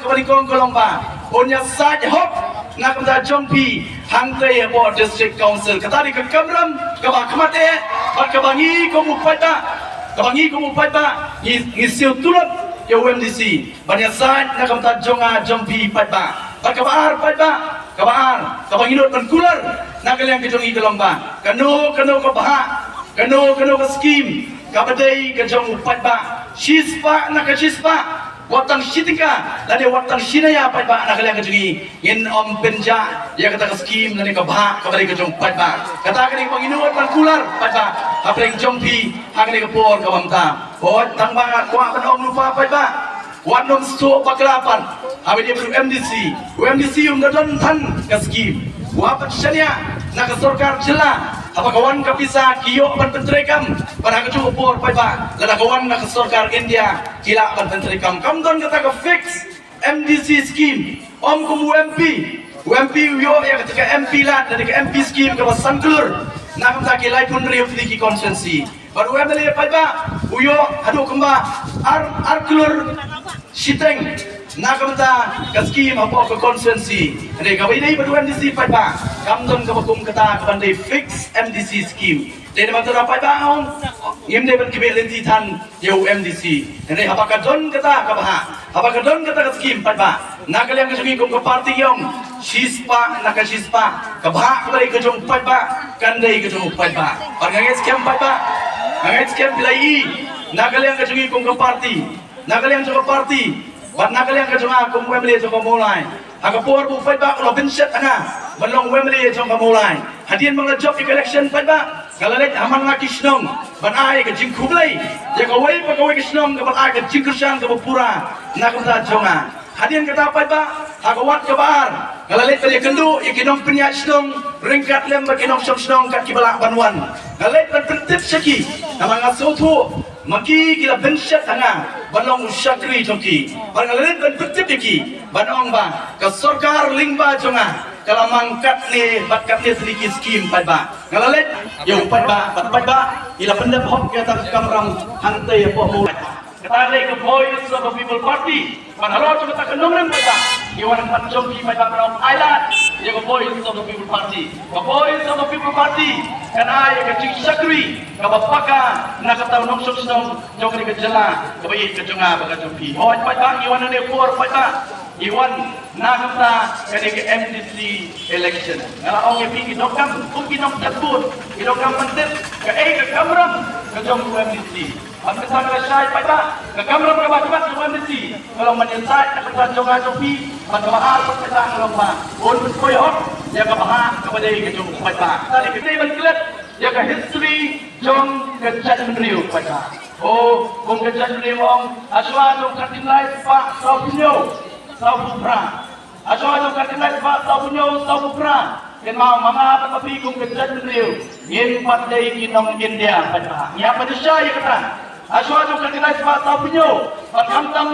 kembali kolong ba punya side hop nak kita jompi hantai bo district council kata di kekamram kaba kamate bat kabangi ko mupaita kabangi ko mupaita ngisiu tulap ya UMDC banyak side nak kita jonga jompi paita bat kabar paita kabar kabangi not penkular nak kalian kejongi kelomba kanu kebaha kanu ke skim kabadai kejong paita shispa nak shispa watang sitika lade watang sinaya pai ba nak kalian kejugi in om penja ya kata skim lade ka bha ka bari kejong pai ba kata kali panginuat kular pai ba apeng jompi hangni ka por ka bamta bot tang ba kwa ban om lupa pai ba wan nom sto paklapan abi dia UMDC dadon tan ka skim wa pat syania nak sarkar jela apa kawan kapisa kiyo ban pentrekam pada kecu por pai ba lada kawan nak sarkar India kila ban pentrekam kam don kata ka fix MDC scheme om kum UMP yo ya ketika MP lat dari ke MP scheme ke Sangklur nak kata kilai pun riu di konsensi baru UMP pai ba uyo adu kemba ar klur siteng nak kata ke scheme apa ke konsensi dari ka ini baru MDC pai ba kam don ka bakum kata bandai fix MDC scheme dari mantu rapai ba on ngim de ban kibel di tan yo MDC dari apakah don kata ka bah apakah don kata ke scheme pai ba nak kalian ke kum ke parti yong shispa nak shispa ka bah ka bari ke jong pai ba kandai ke jong pai ba parngai scam pai ba ngai scam pilai nak kalian ke kum ke parti nak kalian ke parti ban nak kalian ke jong kum Wembley jong mulai agapor bu pai ba lo benset ana balong Wembley jong mulai hadian mga job election pai ba kalalet aman laki snong ban ai ke jing kublai ya ka wei pa ka wei snong ka ban ai ke jing kersan ka pura nak kata jonga hadian kata pai ba agawat ka bar kalalet pali kendu ya kinong penya snong ringkat lem ba kinong snong kat kibala banwan kalalet ban pentip saki nama ngasotu maki kila benset tanga balong syakri joki kalalet ban pentip diki banong ba ka sarkar lingba jonga kalau mangkat ni batkat ni sedikit skim pai ba ngalalet yo pai ba ila pendap hok kata kamram hantai apa mulai kata le ke voice of the people party man halo tu kata kenong rem pai ba iwan panjom ki pai ba from island ye ke voice of the people party ke voice of the people party kan ai ke cing sakri ke bapaka nak kata nong sok nong jong ni ke jela ke bai ke jonga ba jompi hoi pai ba iwan ne por pai ba iwan nakata ketika MDC election ngala ong epi kinokam kinok jatbut kinokam pentit ke kamram ke jong MDC ambil sampai syai pada ke kamram ke babat MDC kalau menyesat ke jong ajopi pada bahar kita kalau ma on koyot ya ke bahar kepada ke jong pada tadi kita berkelat ya ke history jong ke judgment riu pada kong ke judgment riu ong aswa jong katinlai pak saupinyo Saupra, asal kita lihat pak Saupra, kan mau mama tapi kung kerja dulu, yen pandai kinong India pada, ya pada saya kata, asal kita lihat pak Saupra, pak Hamtam